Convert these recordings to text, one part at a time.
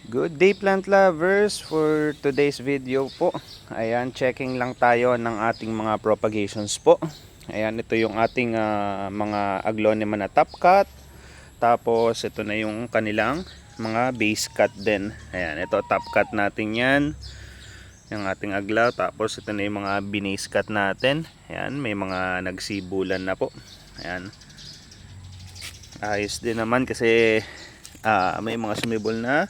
Good day plant lovers, for today's video po. Ayan, checking lang tayo ng ating mga propagations po. Ayan, ito yung ating mga aglonema na top cut. Tapos ito na yung kanilang mga base cut din. Ayan, ito top cut natin yan. Yung ating aglaw. Tapos ito na yung mga binase cut natin. Ayan, may mga nagsibulan na po. Ayan. Ayos din naman kasi may mga sumibol na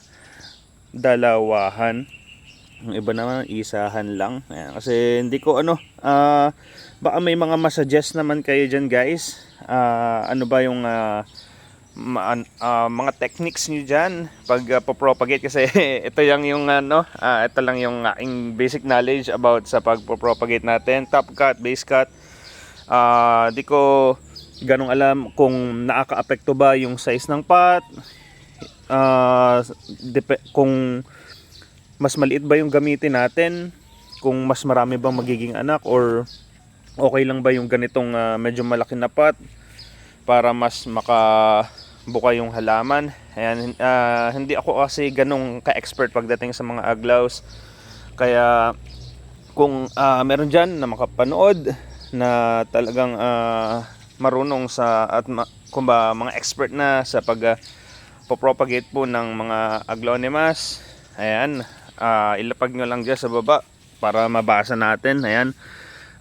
dalawahan. Yung iba naman isahan lang. Ayan, kasi hindi ko baka may mga masuggest naman kayo dyan guys. Ano ba yung mga techniques nyo dyan pag propagate, kasi ito yung ito lang yung aking basic knowledge about sa pagpropagate natin. Top cut, base cut, di ko ganong alam kung nakaka-apekto ba yung size ng pot, kung mas maliit ba yung gamitin natin, kung mas marami bang magiging anak, or okay lang ba yung ganitong medyo malaki na pot para mas makabuka yung halaman. Ayan, hindi ako kasi ganong ka-expert pagdating sa mga aglaws, kaya kung meron dyan na makapanood na talagang marunong sa at kung ba mga expert na sa propagate po ng mga aglonemas, ayan, ilapag nyo lang dyan sa baba para mabasa natin. Ayan,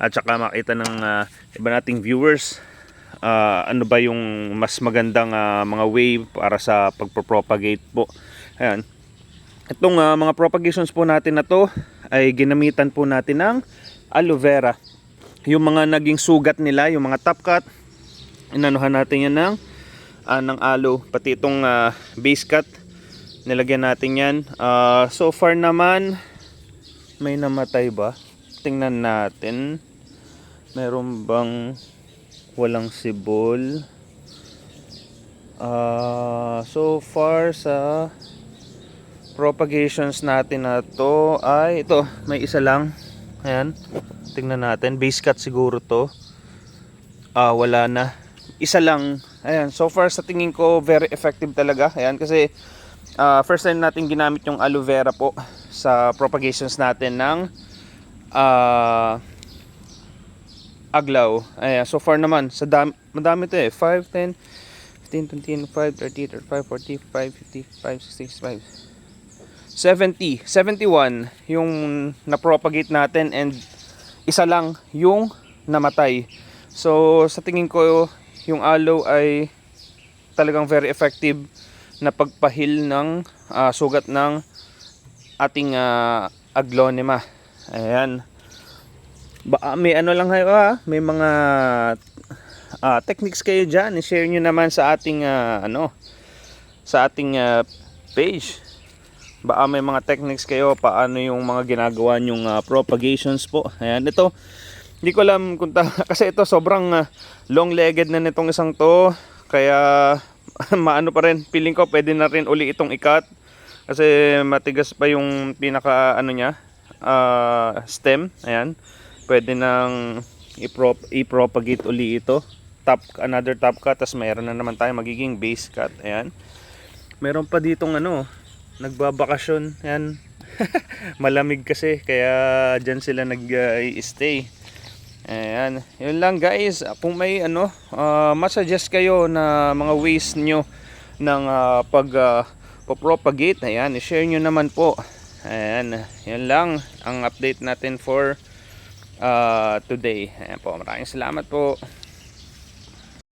at saka makita ng iba nating viewers ano ba yung mas magandang mga way para sa pagpropagate po. Ayan, itong mga propagations po natin na to ay ginamitan po natin ng aloe vera. Yung mga naging sugat nila, yung mga top cut, inanuhan natin yan ng aloe. Pati itong base cut, nilagyan natin yan. So far naman, may namatay ba? Tingnan natin. Meron bang walang sibol? So far sa propagations natin na to ay ito, may isa lang. Ayan, tingnan natin. Base cut siguro to. Wala na. Isa lang. Ayan, so far sa tingin ko very effective talaga. Ayan, kasi first time natin ginamit yung aloe vera po sa propagations natin ng aglaw. Ayan, so far naman sa madami to 5, 10, 15, 20, 5, 30, 35, 40, 45, 50, 60, 65, 70, 71 yung na-propagate natin, and isa lang yung namatay. So sa tingin ko yung aloe ay talagang very effective na pagpahil ng sugat ng ating aglonema. Ayan, may lang kayo, may mga techniques kayo dyan, i-share nyo naman sa ating sa ating page. Baka may mga techniques kayo paano yung mga ginagawa nyong propagations po. Ayan, ito hindi ko alam kung kasi ito sobrang long-legged na nitong isang to, kaya maano pa rin, feeling ko pwede na rin uli itong ikat kasi matigas pa yung pinaka niya, stem. Ayan, pwede nang i-propagate uli ito. Another top cut, tas mayroon na naman tayo magiging base cut. Ayan, meron pa ditong nagbabakasyon. Ayan, malamig kasi kaya dyan sila nag-stay. Ayan, yun lang guys. Kung may masuggest kayo na mga ways nyo ng propagate, ayan, i-share nyo naman po. Ayan, yun lang ang update natin for today. Ayan po, maraming salamat po.